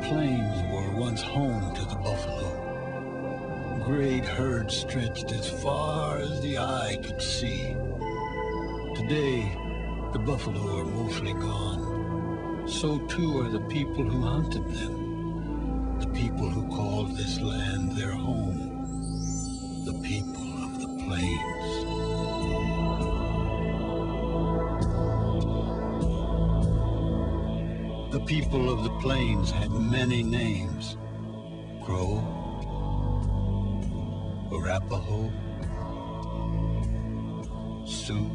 plains were once home to the buffalo. Great herds stretched as far as the eye could see. Today, the buffalo are mostly gone. So too are the people who hunted them. The people who called this land their home. The people of the plains. The people of the plains had many names. Crow, Arapaho, Sioux.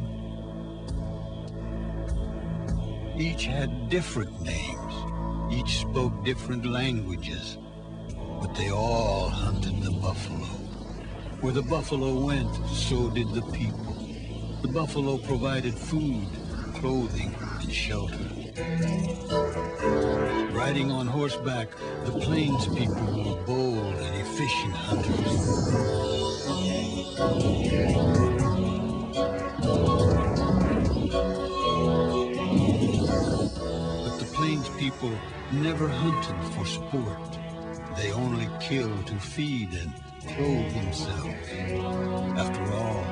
Each had different names. Each spoke different languages. But they all hunted the buffalo. Where the buffalo went, so did the people. The buffalo provided food, clothing, and shelter. Riding on horseback, the plains people were bold and efficient hunters. But the plains people never hunted for sport. They only killed to feed and clothe themselves. After all,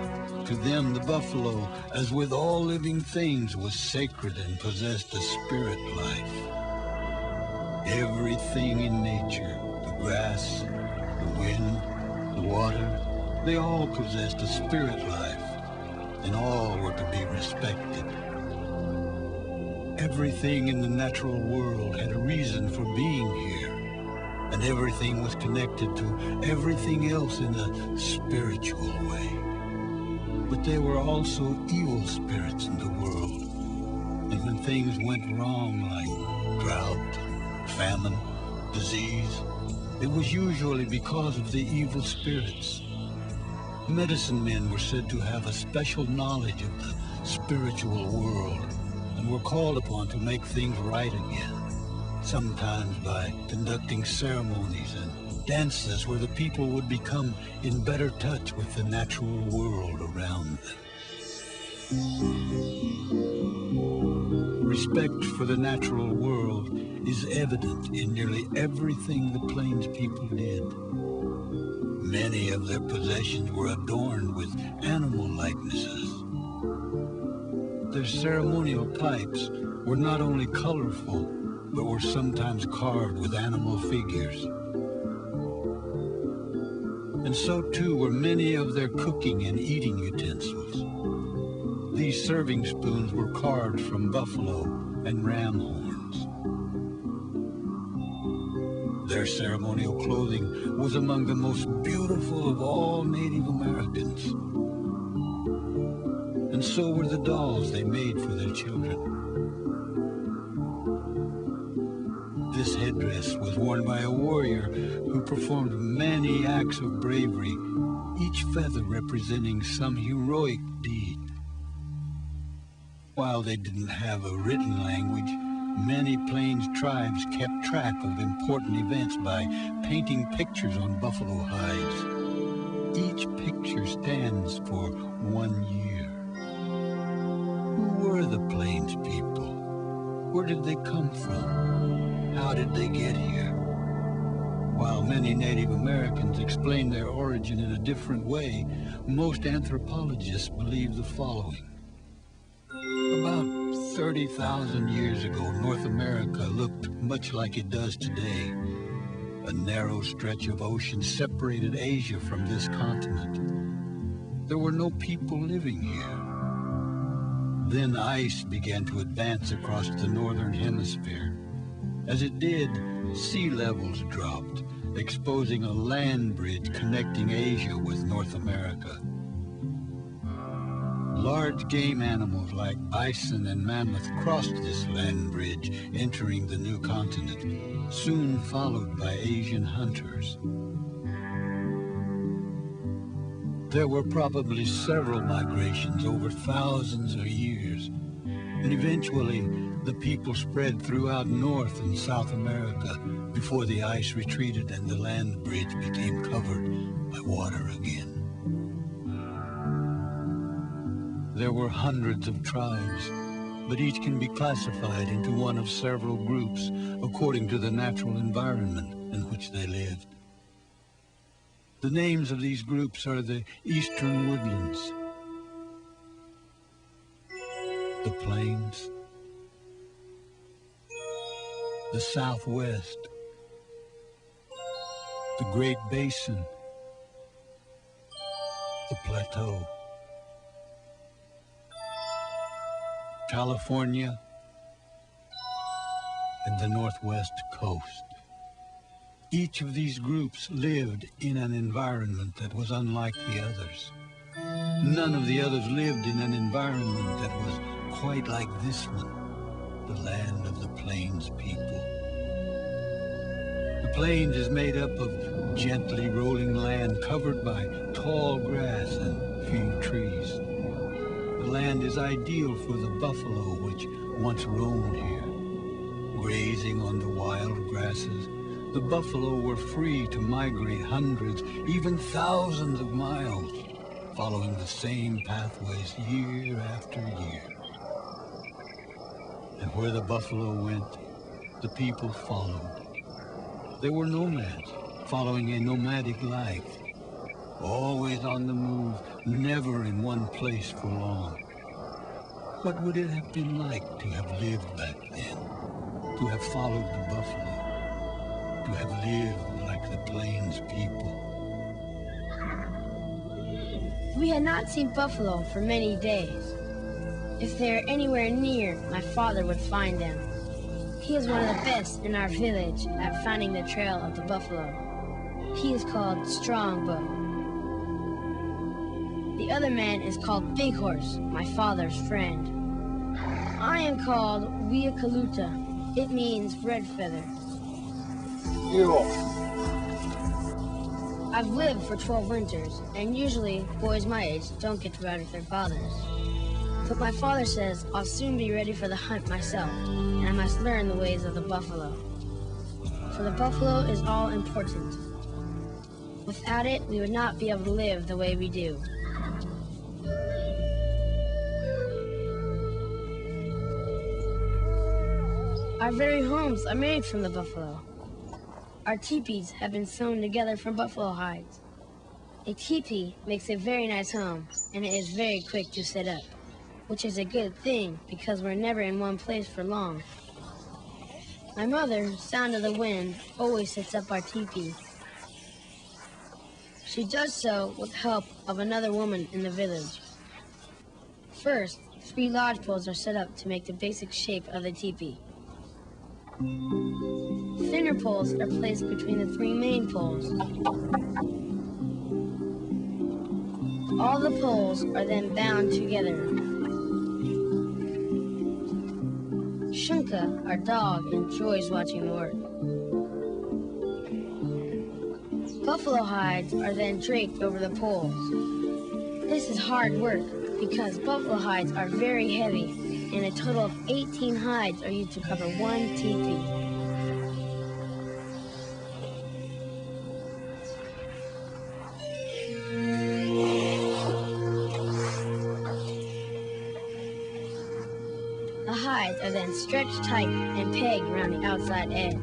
to them the buffalo, as with all living things, was sacred and possessed a spirit life. Everything in nature, the grass, the wind, the water, they all possessed a spirit life, and all were to be respected. Everything in the natural world had a reason for being here, and everything was connected to everything else in a spiritual way. But there were also evil spirits in the world, and when things went wrong, like drought, famine, disease, it was usually because of the evil spirits. Medicine men were said to have a special knowledge of the spiritual world and were called upon to make things right again, sometimes by conducting ceremonies and dances where the people would become in better touch with the natural world around them. Respect for the natural world is evident in nearly everything the plains people did. Many of their possessions were adorned with animal likenesses. Their ceremonial pipes were not only colorful, but were sometimes carved with animal figures. And so too were many of their cooking and eating utensils. These serving spoons were carved from buffalo and ram horns. Their ceremonial clothing was among the most beautiful of all Native Americans. And so were the dolls they made for their children. This headdress was worn by a warrior who performed many acts of bravery, each feather representing some heroic deed. While they didn't have a written language, many plains tribes kept track of important events by painting pictures on buffalo hides. Each picture stands for 1 year. Who were the plains people? Where did they come from? How did they get here? While many Native Americans explain their origin in a different way, most anthropologists believe the following. About 30,000 years ago, North America looked much like it does today. A narrow stretch of ocean separated Asia from this continent. There were no people living here. Then ice began to advance across the northern hemisphere. As it did, sea levels dropped, exposing a land bridge connecting Asia with North America. Large game animals like bison and mammoth crossed this land bridge, entering the new continent, soon followed by Asian hunters. There were probably several migrations over thousands of years, and eventually the people spread throughout North and South America before the ice retreated and the land bridge became covered by water again. There were hundreds of tribes, but each can be classified into one of several groups according to the natural environment in which they lived. The names of these groups are the eastern woodlands, the plains, the southwest, the Great Basin, the plateau, California, and the northwest coast. Each of these groups lived in an environment that was unlike the others. None of the others lived in an environment that was quite like this one, the land of the Plains people. The Plains is made up of gently rolling land covered by tall grass and few trees. The land is ideal for the buffalo which once roamed here. Grazing on the wild grasses, the buffalo were free to migrate hundreds, even thousands of miles, following the same pathways year after year. And where the buffalo went, the people followed. They were nomads, following a nomadic life, always on the move, never in one place for long. What would it have been like to have lived back then, to have followed the buffalo? To have lived like the Plains people. We had not seen buffalo for many days. If they were anywhere near, my father would find them. He is one of the best in our village at finding the trail of the buffalo. He is called Strongbow. The other man is called Big Horse, my father's friend. I am called Wiakaluta. It means red feather. I've lived for 12 winters, and usually boys my age don't get to ride with their fathers. But my father says I'll soon be ready for the hunt myself, and I must learn the ways of the buffalo. For the buffalo is all important. Without it, we would not be able to live the way we do. Our very homes are made from the buffalo. Our teepees have been sewn together from buffalo hides. A teepee makes a very nice home, and it is very quick to set up, which is a good thing because we're never in one place for long. My mother, Sound of the Wind, always sets up our teepee. She does so with help of another woman in the village. First, 3 lodge poles are set up to make the basic shape of the teepee. Thinner poles are placed between the 3 main poles. All the poles are then bound together. Shunka, our dog, enjoys watching the work. Buffalo hides are then draped over the poles. This is hard work because buffalo hides are very heavy, and a total of 18 hides are used to cover one teepee. The hides are then stretched tight and pegged around the outside edge.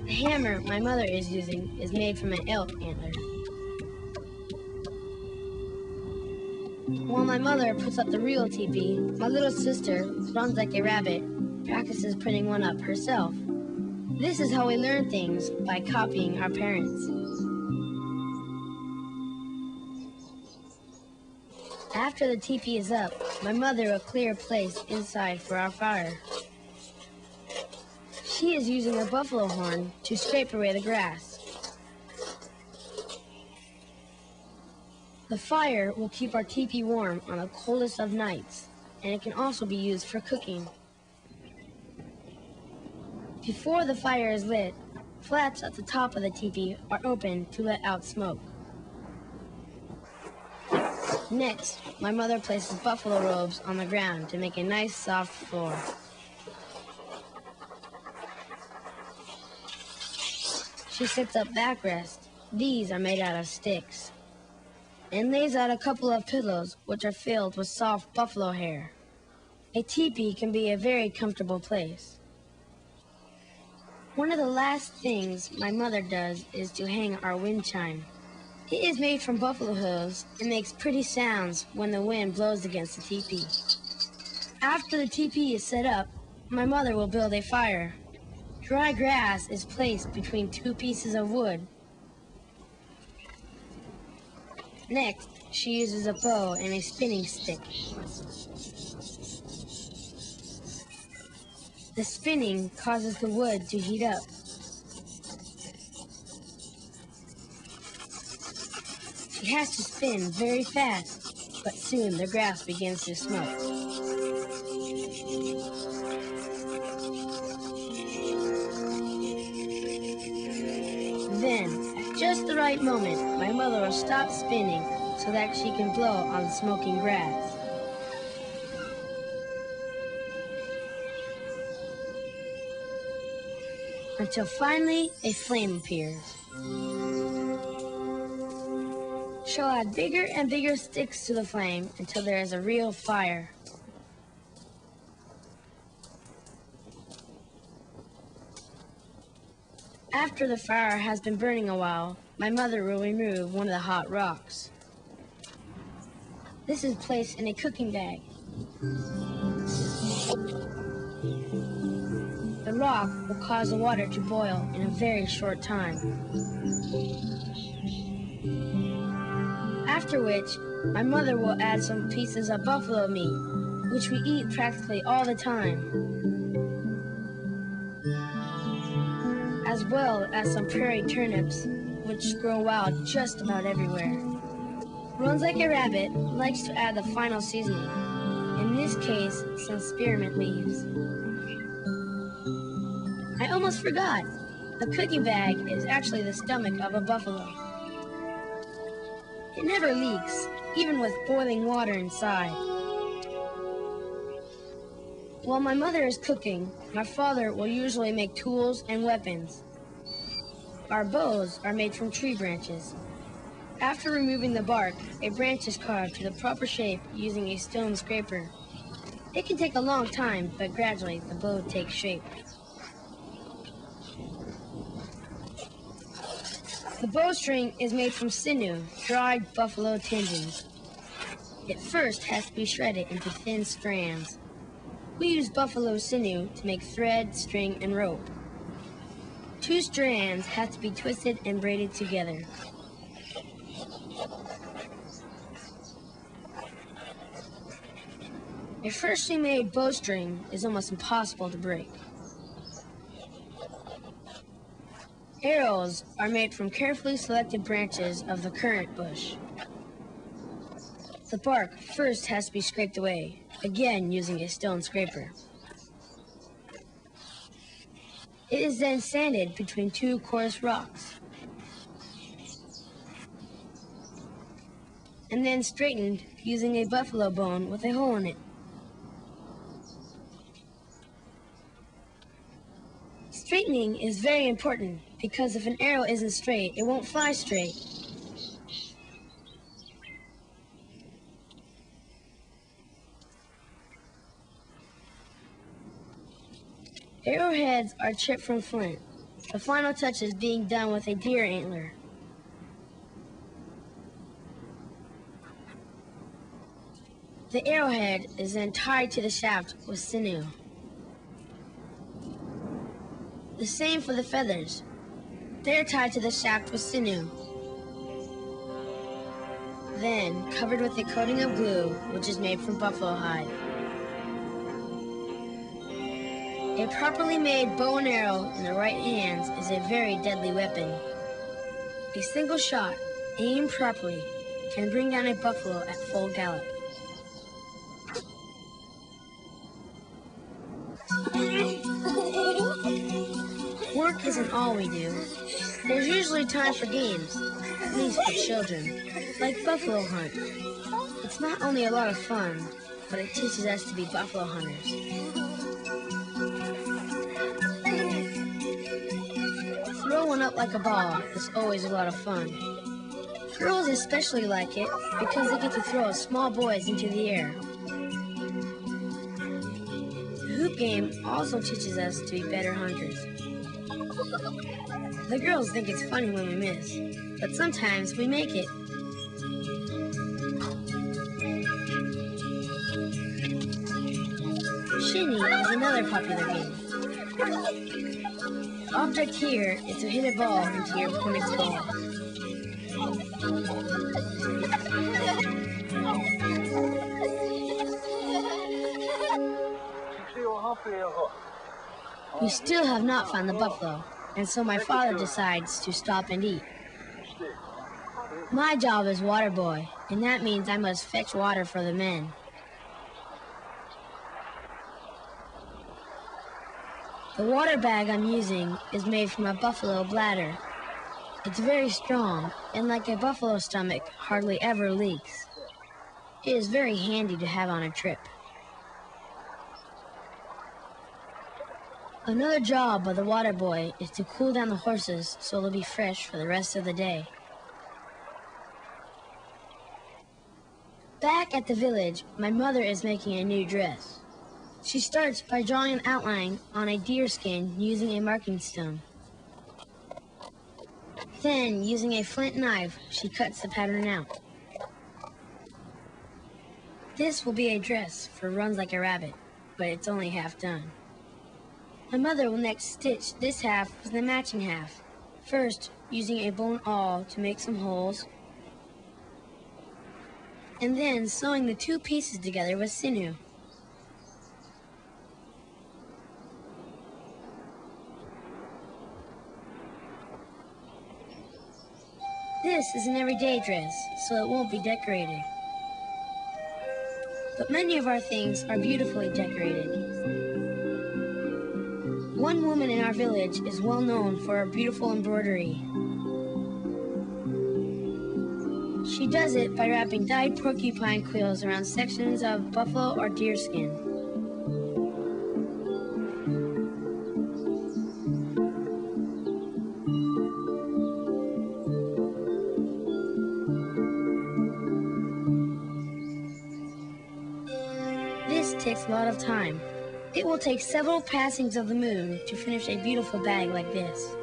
The hammer my mother is using is made from an elk antler. While my mother puts up the real teepee, my little sister, runs like a rabbit, practices putting one up herself. This is how we learn things, by copying our parents. After the teepee is up, my mother will clear a place inside for our fire. She is using a buffalo horn to scrape away the grass. The fire will keep our teepee warm on the coldest of nights, and it can also be used for cooking. Before the fire is lit, flats at the top of the teepee are opened to let out smoke. Next, my mother places buffalo robes on the ground to make a nice soft floor. She sets up backrest. These are made out of sticks, and lays out a couple of pillows which are filled with soft buffalo hair. A teepee can be a very comfortable place. One of the last things my mother does is to hang our wind chime. It is made from buffalo hooves and makes pretty sounds when the wind blows against the teepee. After the teepee is set up, my mother will build a fire. Dry grass is placed between two pieces of wood. Next, she uses a bow and a spinning stick. The spinning causes the wood to heat up. She has to spin very fast, but soon the grass begins to smoke. Then, at just the right moment, my mother will stop spinning so that she can blow on the smoking grass. Until finally a flame appears. She'll add bigger and bigger sticks to the flame until there is a real fire. After the fire has been burning a while, my mother will remove one of the hot rocks. This is placed in a cooking bag. The rock will cause the water to boil in a very short time. After which, my mother will add some pieces of buffalo meat, which we eat practically all the time, as well as some prairie turnips, which grow wild just about everywhere. Runs like a rabbit, likes to add the final seasoning, in this case, some spearmint leaves. I almost forgot. The cooking bag is actually the stomach of a buffalo. It never leaks, even with boiling water inside. While my mother is cooking, my father will usually make tools and weapons. Our bows are made from tree branches. After removing the bark, a branch is carved to the proper shape using a stone scraper. It can take a long time, but gradually the bow takes shape. The bowstring is made from sinew, dried buffalo tendons. It first has to be shredded into thin strands. We use buffalo sinew to make thread, string, and rope. 2 strands have to be twisted and braided together. A freshly made bowstring is almost impossible to break. Arrows are made from carefully selected branches of the currant bush. The bark first has to be scraped away, again using a stone scraper. It is then sanded between 2 coarse rocks, and then straightened using a buffalo bone with a hole in it. Straightening is very important because if an arrow isn't straight, it won't fly straight. Arrowheads are chipped from flint. The final touch is being done with a deer antler. The arrowhead is then tied to the shaft with sinew. The same for the feathers. They are tied to the shaft with sinew. Then covered with a coating of glue, which is made from buffalo hide. A properly made bow and arrow in the right hands is a very deadly weapon. A single shot, aimed properly, can bring down a buffalo at full gallop. Work isn't all we do. There's usually time for games, at least for children, like buffalo hunt. It's not only a lot of fun, but it teaches us to be buffalo hunters. Throw one up like a ball is always a lot of fun. Girls especially like it because they get to throw small boys into the air. hoop game also teaches us to be better hunters. The girls think it's funny when we miss, but sometimes we make it. Shinny is another popular game. The object here is to hit a ball into your opponent's goal. We still have not found the buffalo, and so my father decides to stop and eat. My job is water boy, and that means I must fetch water for the men. The water bag I'm using is made from a buffalo bladder. It's very strong, and like a buffalo stomach, hardly ever leaks. It is very handy to have on a trip. Another job of the water boy is to cool down the horses so they'll be fresh for the rest of the day. Back at the village, my mother is making a new dress. She starts by drawing an outline on a deer skin using a marking stone. Then, using a flint knife, she cuts the pattern out. This will be a dress for runs like a rabbit, but it's only half done. My mother will next stitch this half with the matching half, first using a bone awl to make some holes, and then sewing the two pieces together with sinew. This is an everyday dress, so it won't be decorated. But many of our things are beautifully decorated. One woman in our village is well known for her beautiful embroidery. She does it by wrapping dyed porcupine quills around sections of buffalo or deer skin. This takes a lot of time. It will take several passings of the moon to finish a beautiful bag like this.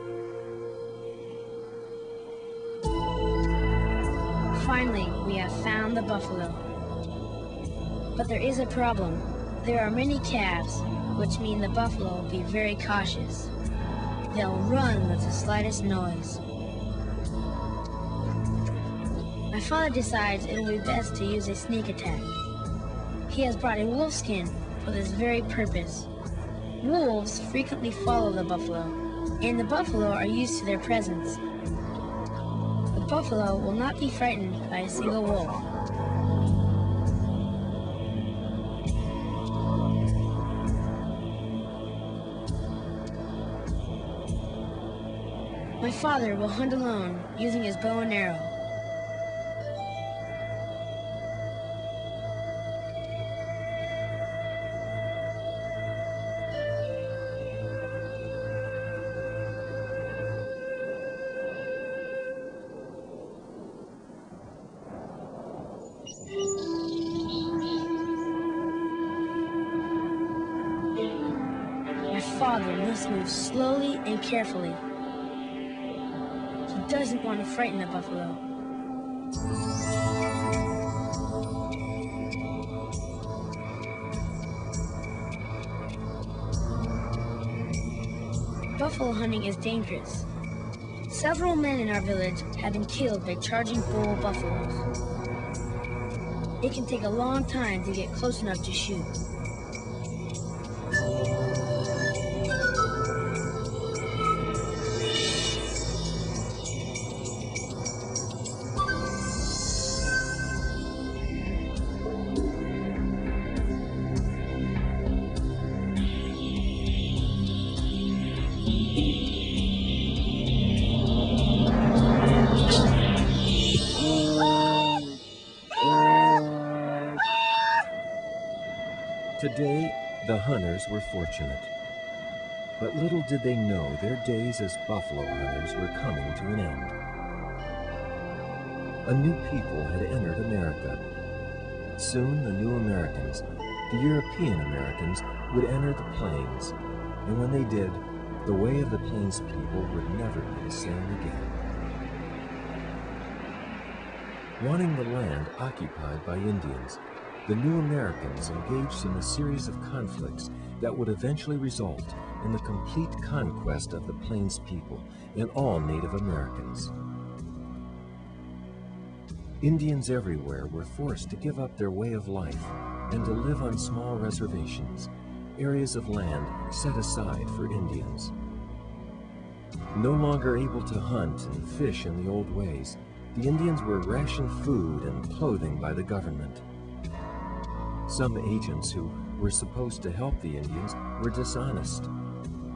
Finally, we have found the buffalo. But there is a problem. There are many calves, which mean the buffalo will be very cautious. They'll run with the slightest noise. My father decides it will be best to use a sneak attack. He has brought a wolf skin for this very purpose. Wolves frequently follow the buffalo, and the buffalo are used to their presence. The buffalo will not be frightened by a single wolf. My father will hunt alone using his bow and arrow. My father must move slowly and carefully. He doesn't want to frighten the buffalo. Buffalo hunting is dangerous. Several men in our village have been killed by charging bull buffaloes. It can take a long time to get close enough to shoot. Today, the hunters were fortunate. But little did they know their days as buffalo hunters were coming to an end. A new people had entered America. Soon the new Americans, the European Americans, would enter the plains, and when they did, the way of the plains people would never be the same again. Wanting the land occupied by Indians, the new Americans engaged in a series of conflicts that would eventually result in the complete conquest of the plains people and all Native Americans. Indians everywhere were forced to give up their way of life and to live on small reservations, areas of land set aside for Indians. No longer able to hunt and fish in the old ways, the Indians were rationed food and clothing by the government. Some agents who were supposed to help the Indians were dishonest.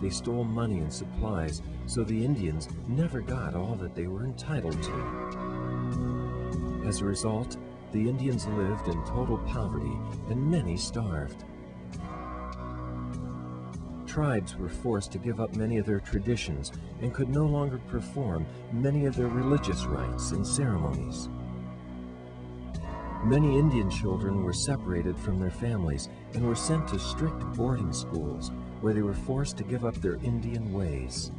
They stole money and supplies, so the Indians never got all that they were entitled to. As a result, the Indians lived in total poverty, and many starved. Tribes were forced to give up many of their traditions and could no longer perform many of their religious rites and ceremonies. Many Indian children were separated from their families and were sent to strict boarding schools where they were forced to give up their Indian ways.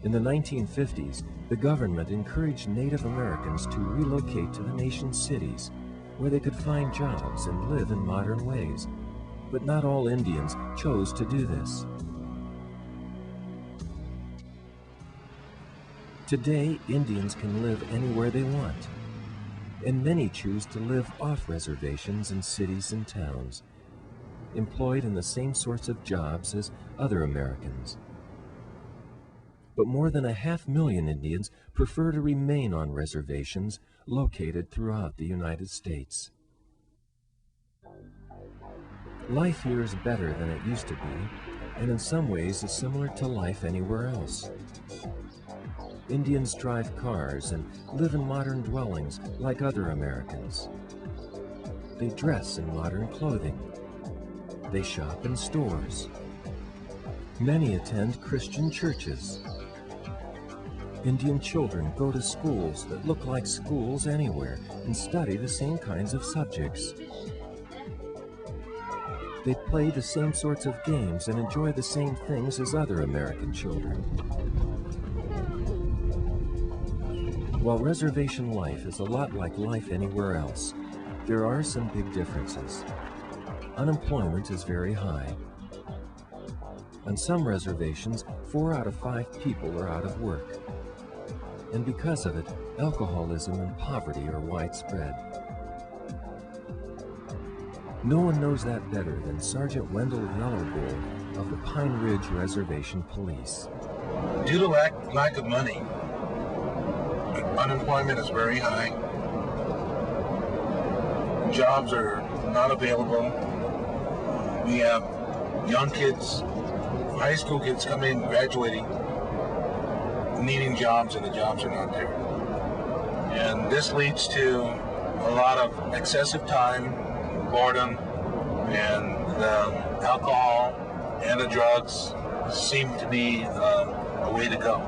In the 1950s, the government encouraged Native Americans to relocate to the nation's cities where they could find jobs and live in modern ways. But not all Indians chose to do this. Today, Indians can live anywhere they want, and many choose to live off reservations in cities and towns, employed in the same sorts of jobs as other Americans. But more than 500,000 Indians prefer to remain on reservations located throughout the United States. Life here is better than it used to be, and in some ways is similar to life anywhere else. Indians drive cars and live in modern dwellings like other Americans. They dress in modern clothing. They shop in stores. Many attend Christian churches. Indian children go to schools that look like schools anywhere and study the same kinds of subjects. They play the same sorts of games and enjoy the same things as other American children. While reservation life is a lot like life anywhere else, there are some big differences. Unemployment is very high. On some reservations, 4 out of 5 people are out of work. And because of it, alcoholism and poverty are widespread. No one knows that better than Sergeant Wendell Yellowbull of the Pine Ridge Reservation Police. Due to lack of money, unemployment is very high. Jobs are not available. We have young kids, high school kids coming in, graduating, needing jobs, and the jobs are not there. And this leads to a lot of excessive time, boredom, and the alcohol and the drugs seem to be a way to go.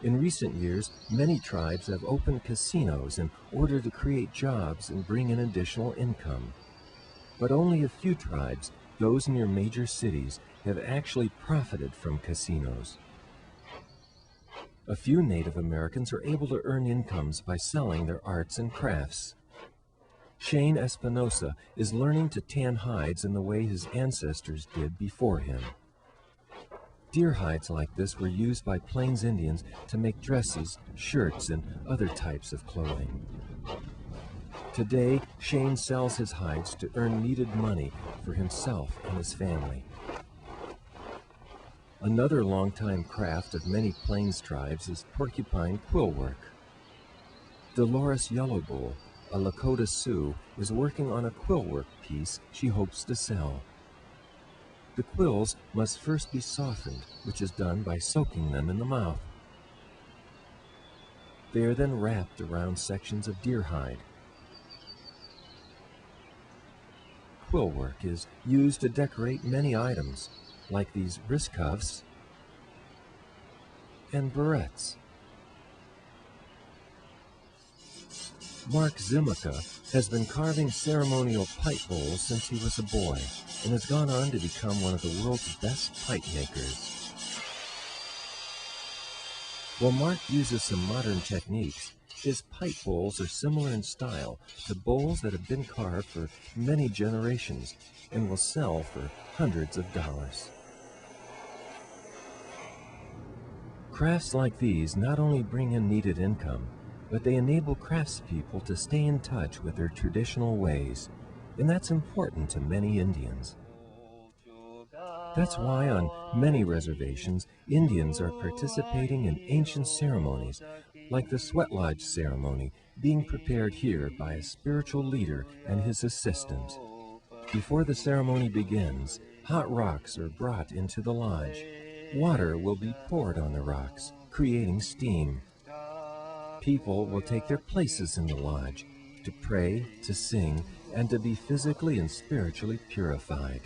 In recent years, many tribes have opened casinos in order to create jobs and bring in additional income. But only a few tribes, those near major cities, have actually profited from casinos. A few Native Americans are able to earn incomes by selling their arts and crafts. Shane Espinosa is learning to tan hides in the way his ancestors did before him. Deer hides like this were used by Plains Indians to make dresses, shirts, and other types of clothing. Today, Shane sells his hides to earn needed money for himself and his family. Another longtime craft of many Plains tribes is porcupine quill work. Dolores Yellowbull, a Lakota Sioux, is working on a quill work piece she hopes to sell. The quills must first be softened, which is done by soaking them in the mouth. They are then wrapped around sections of deer hide. Quill work is used to decorate many items, like these wrist cuffs and barrettes. Mark Zimica has been carving ceremonial pipe bowls since he was a boy and has gone on to become one of the world's best pipe makers. While Mark uses some modern techniques, his pipe bowls are similar in style to bowls that have been carved for many generations and will sell for hundreds of dollars. Crafts like these not only bring in needed income, but they enable craftspeople to stay in touch with their traditional ways, and that's important to many Indians. That's why on many reservations, Indians are participating in ancient ceremonies, like the Sweat Lodge ceremony being prepared here by a spiritual leader and his assistant. Before the ceremony begins, hot rocks are brought into the lodge. Water will be poured on the rocks, creating steam. People will take their places in the lodge to pray, to sing, and to be physically and spiritually purified.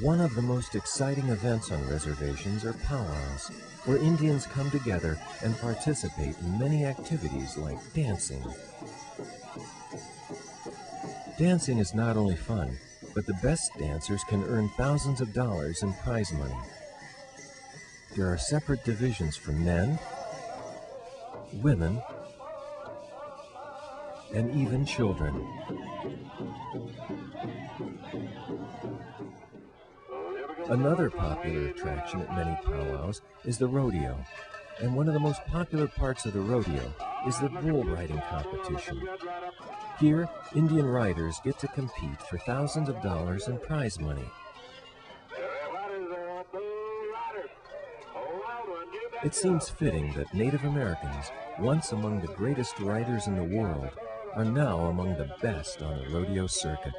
One of the most exciting events on reservations are powwows, where Indians come together and participate in many activities like dancing. Dancing is not only fun, but the best dancers can earn thousands of dollars in prize money. There are separate divisions for men, women, and even children. Another popular attraction at many powwows is the rodeo, and one of the most popular parts of the rodeo is the bull riding competition. Here, Indian riders get to compete for thousands of dollars in prize money. It seems fitting that Native Americans, once among the greatest riders in the world, are now among the best on the rodeo circuit.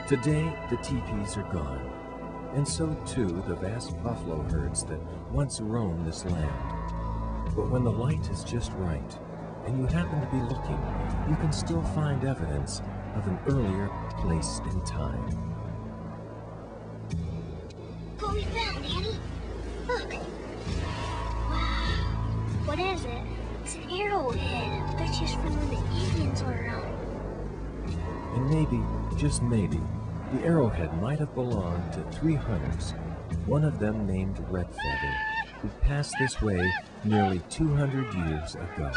Today, the teepees are gone, and so too the vast buffalo herds that once roamed this land. But when the light is just right, and you happen to be looking, you can still find evidence of an earlier place and time. What we found, Annie? Look! Wow! What is it? It's an arrowhead. I bet you it's from when the Indians were around. And maybe, just maybe, the arrowhead might have belonged to 3 hunters, one of them named Red Feather, who passed this way nearly 200 years ago.